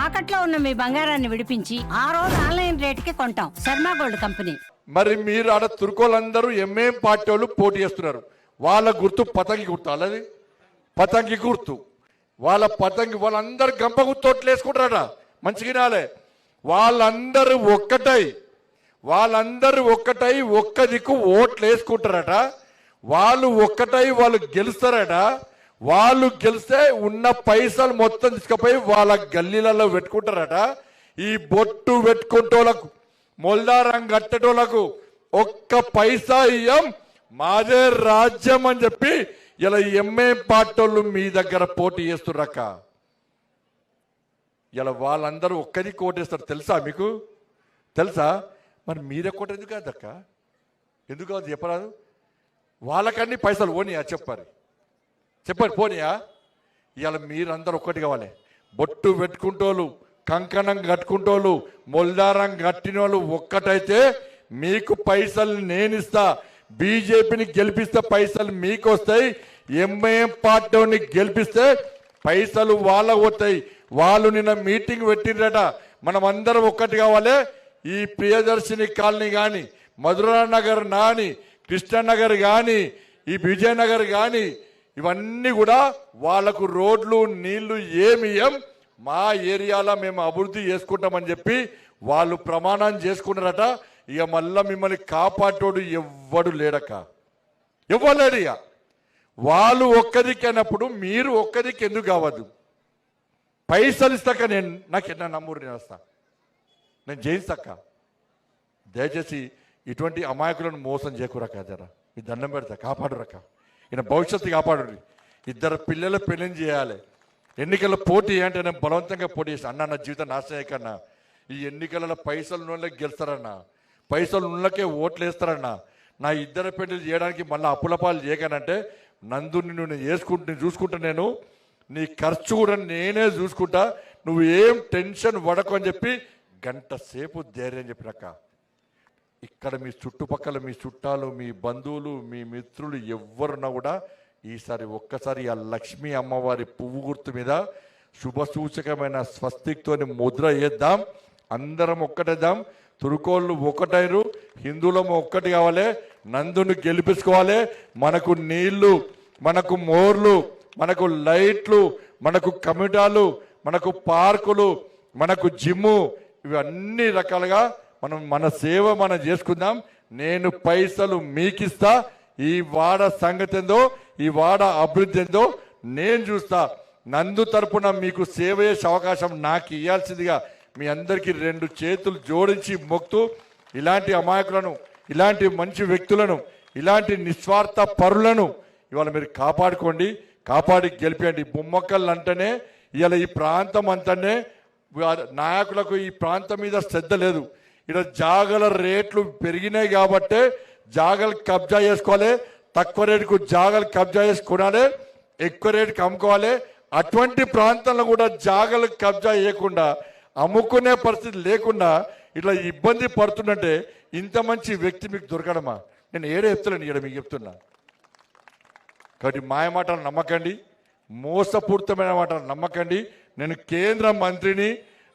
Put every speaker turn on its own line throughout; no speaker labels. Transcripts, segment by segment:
తాకట్లో ఉన్న మీ బంగారాన్ని విడిపించి ఆ రోజు ఆన్లైన్ రేటుకి కొంటాం. Sharma gold company.
మరి మీరు ఆడ తుర్కోలందరూ ఎంఏం పార్టీ వాళ్ళు పోటీ చేస్తున్నారు. వాళ్ళ గుర్తు పతంగి గుర్తు, అలాది పతంగి గుర్తు. వాళ్ళ పతంగి వాళ్ళందరూ గంప గుర్తు ఓట్లు వేసుకుంటారట. మంచిగినాలే, వాళ్ళందరూ ఒక్కటై ఒక్క దిక్కు ఓట్లు వేసుకుంటారట. వాళ్ళు ఒక్కటై వాళ్ళు గెలుస్తారట. వాళ్ళు గెలిస్తే ఉన్న పైసలు మొత్తం తీసుకుపోయి వాళ్ళ గల్లీలలో పెట్టుకుంటారట. ఈ బొట్టు పెట్టుకుంటోళ్ళకు, మొల్దారం కట్టేటోళ్లకు ఒక్క పైసా ఇయ్యం, మాదే రాజ్యం అని చెప్పి ఇలా ఎంఏం పార్టీలు మీ దగ్గర పోటీ చేస్తుర్రక్క. ఇలా వాళ్ళందరూ ఒక్కరికి ఓటేస్తారు. తెలుసా మీకు? తెలుసా? మరి మీరే కోట ఎందుకు కాదక్క? ఎందుకు కాదు చెప్పరాదు? వాళ్ళకన్నీ పైసలు పోనీయా? చెప్పారు పోనీయా? ఇవాళ మీరందరూ ఒక్కటి కావాలి. బొట్టు పెట్టుకుంటోళ్ళు, కంకణం కట్టుకుంటోళ్ళు, మొల్దారం కట్టిన వాళ్ళు ఒక్కటైతే మీకు పైసలు నేనిస్తా. బీజేపీని గెలిపిస్తే పైసలు మీకు వస్తాయి. ఎంఐఎం పార్టీని గెలిపిస్తే పైసలు వాళ్ళకు వస్తాయి. వాళ్ళు నిన్న మీటింగ్ పెట్టిండ్రట. మనం అందరం ఒక్కటి కావాలి. ఈ ప్రియదర్శిని కాలనీ కానీ, మధురా నగర్ కానీ, కృష్ణనగర్ కానీ, ఈ విజయనగర్ కానీ, ఇవన్నీ కూడా వాళ్లకు రోడ్లు నీళ్లు ఏమియం మా ఏరియాలో మేము అభివృద్ధి చేసుకుంటామని చెప్పి వాళ్ళు ప్రమాణం చేసుకున్నారట. ఇక మళ్ళా మిమ్మల్ని కాపాడోడు ఎవ్వడు లేడక, ఎవ్వరు లేడు. ఇక వాళ్ళు ఒక్కదికి అన్నప్పుడు మీరు ఒక్కదికి ఎందుకు కావద్దు? పైసలు ఇస్తాక నాకు ఎన్న నమ్మూరు నేను వస్తా, నేను జయిస్తాక. దయచేసి ఇటువంటి అమాయకులను మోసం చేయకురక్క. జరా మీ దండం పెడతా, కాపాడురక్క. ఈయన భవిష్యత్తు కాపాడు. ఇద్దరు పిల్లల పెళ్లి చేయాలి. ఎన్నికల పోటీ అంటే నేను బలవంతంగా పోటీ చేస్తాను. అన్న నా జీవితం నాశనం కన్నా, ఈ ఎన్నికలలో పైసలు ఉన్నోళ్ళకి గెలుస్తారన్న, పైసలు ఉన్నకే ఓట్లు వేస్తారన్న. నా ఇద్దరు పెళ్లి చేయడానికి మళ్ళీ అప్పులపాలు చేయకనంటే నందు నేను చూసుకుంటా, నేను నీ ఖర్చు కూడా నేనే చూసుకుంటా, నువ్వు ఏం టెన్షన్ పడకు అని చెప్పి గంట సేపు ధైర్యం చెప్పినాక. ఇక్కడ మీ చుట్టుపక్కల మీ చుట్టాలు, మీ బంధువులు, మీ మిత్రులు ఎవరున్నా కూడా ఈసారి ఒక్కసారి ఆ లక్ష్మీ అమ్మవారి పువ్వు గుర్తు మీద శుభ సూచకమైన స్వస్తిక్తోని ముద్ర వేద్దాం. అందరం ఒక్కటేద్దాం. తురుకోళ్ళు ఒక్కటైరు, హిందువులము ఒక్కటి కావాలి. నందుని గెలిపించుకోవాలి. మనకు నీళ్లు, మనకు మోర్లు, మనకు లైట్లు, మనకు కమిటాలు, మనకు పార్కులు, మనకు జిమ్ము, ఇవి అన్ని రకాలుగా మన సేవ మనం చేసుకుందాం. నేను పైసలు మీకిస్తా. ఈ వాడ సంగతి ఏందో, ఈ వాడ అభివృద్ధి ఏందో నేను చూస్తా. నందు తరపున మీకు సేవ చేసే అవకాశం నాకు ఇవ్వాల్సిందిగా మీ అందరికీ 2 చేతులు జోడించి మొక్తూ, ఇలాంటి అమాయకులను, ఇలాంటి మంచి వ్యక్తులను, ఇలాంటి నిస్వార్థ పరులను ఇవాళ మీరు కాపాడుకోండి, కాపాడి గెలిపండి. బొమ్మక్కలు అంటేనే ఇవాళ ఈ ప్రాంతం అంటేనే నాయకులకు ఈ ప్రాంతం మీద శ్రద్ధ లేదు. ఇక్కడ జాగల రేట్లు పెరిగినాయి కాబట్టే జాగలు కబ్జా చేసుకోవాలి. తక్కువ రేటుకు జాగలు కబ్జా చేసుకునాలి, ఎక్కువ రేటుకి అమ్ముకోవాలి. అటువంటి ప్రాంతంలో కూడా జాగలు కబ్జా చేయకుండా, అమ్ముకునే పరిస్థితి లేకుండా ఇట్లా ఇబ్బంది పడుతుందంటే ఇంత మంచి వ్యక్తి మీకు దొరకడమా? నేను ఏడే చెప్తున్నాను, ఇక్కడ మీకు చెప్తున్నా. కాబట్టి మాయ మాటలు నమ్మకండి, మోసపూరితమైన మాటలు నమ్మకండి. నేను కేంద్ర మంత్రిని,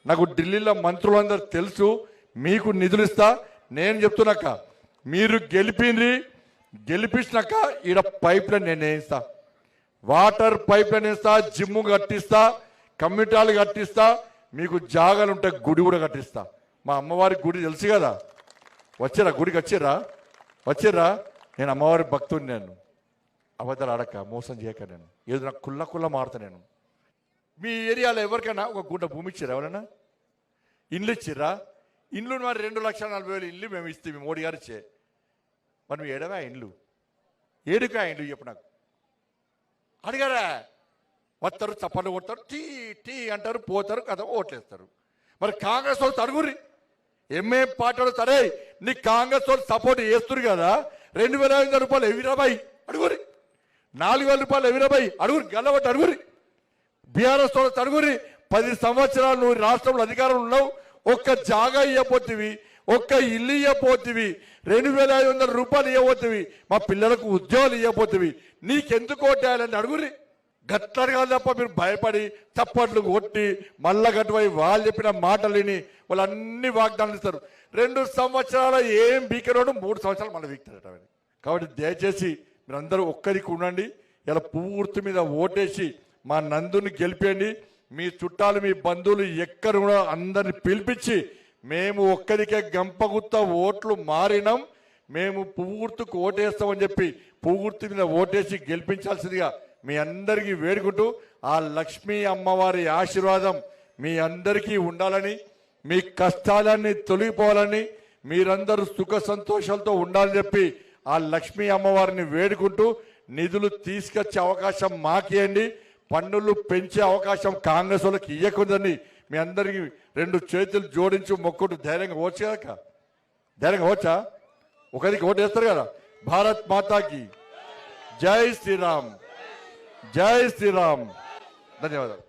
నాకు ఢిల్లీలో మంత్రులందరూ తెలుసు. మీకు నిధులు ఇస్తా. నేను చెప్తున్నాక మీరు గెలిపించినాక ఈడ పైప్ లైన్ నేను వేయిస్తా, వాటర్ పైప్ లైన్ వేస్తా, జిమ్ము కట్టిస్తా, కమ్యూనిటాలు కట్టిస్తా, మీకు జాగాలు ఉంటే గుడి కూడా కట్టిస్తా. మా అమ్మవారి గుడి తెలుసు కదా, వచ్చారా? గుడికి వచ్చిర్రా? నేను అమ్మవారి భక్తుని. నేను అబద్ధాలు ఆడక, మోసం చేయక, నేను ఏదో నాకు కుల్ల మారుతా. నేను మీ ఏరియాలో ఎవరికైనా ఒక గుంట భూమి ఇచ్చిర్రా? ఎవరైనా ఇండ్లు ఇచ్చిర్రా? ఇండ్లు మరి 2,40,000 ఇల్లు మేము ఇస్తే మోడీ గారు ఇచ్చే, మనం ఏడవా ఇండ్లు? ఏడుకా ఇండ్లు చెప్పు నాకు. అడిగారా? వస్తారు, చప్పట్లు కొడతారు, టీ టీ అంటారు, పోతారు, కదా ఓట్లేస్తారు. మరి కాంగ్రెస్ వాళ్ళు తరుగురి, ఎంఏ పార్టీ సరే నీ కాంగ్రెస్ వాళ్ళు సపోర్ట్ చేస్తున్నారు కదా, 2,500 రూపాయలు ఎవిరాబాయి అడుగురి, 4,000 రూపాయలు ఎవిరాబాయి అడుగురి, గల్లబట్టి అడుగురి. బీఆర్ఎస్ వాళ్ళు అడుగురి. 10 సంవత్సరాలు నువ్వు రాష్ట్రంలో అధికారంలో ఉన్నావు, ఒక్క జాగా ఇవ్వబోతివి, ఒక్క ఇల్లు ఇవ్వబోతివి, 2,500 రూపాయలు ఇవ్వబోతివి, మా పిల్లలకు ఉద్యోగాలు ఇవ్వబోతివి, నీకెందుకు ఓటేయాలని అడుగురి. గట్లని కాదు తప్ప మీరు భయపడి చప్పట్లు కొట్టి మళ్ళా గట్టువై వాళ్ళు చెప్పిన మాటలు విని వాళ్ళు అన్ని వాగ్దానాలు ఇస్తారు. 2 సంవత్సరాల ఏం బీకరోడు 3 సంవత్సరాలు మళ్ళీ వీక్తారట అవన్నీ. కాబట్టి దయచేసి మీరందరూ ఒక్కరికి ఉండండి. ఇలా పూర్తి మీద ఓటేసి మా నందుని గెలిపేయండి. మీ చుట్టాలు మీ బంధువులు ఎక్కడ కూడా అందరిని పిలిపించి మేము ఒక్కరికే గంపగుత్త ఓట్లు మారినాం, మేము పూర్తికి ఓటేస్తామని చెప్పి పూర్తి మీద ఓటేసి గెలిపించాల్సిందిగా మీ అందరికీ వేడుకుంటూ ఆ లక్ష్మీ అమ్మవారి ఆశీర్వాదం మీ అందరికీ ఉండాలని, మీ కష్టాలన్నీ తొలగిపోవాలని, మీరందరూ సుఖ సంతోషాలతో ఉండాలని చెప్పి ఆ లక్ష్మీ అమ్మవారిని వేడుకుంటూ నిధులు తీసుకొచ్చే అవకాశం మాకియండి. పన్నులు పెంచే అవకాశం కాంగ్రెస్ వాళ్ళకి ఇవ్వకుందని మీ అందరికీ 2 చేతులు జోడించి మొక్కుడు ధైర్యంగా ఓచ్చు కదా, ధైర్యంగా ఓచా, ఒకరికి ఓటు వేస్తారు కదా. భారత్ మాతాకి జై శ్రీరామ్, జై శ్రీరామ్. ధన్యవాదాలు.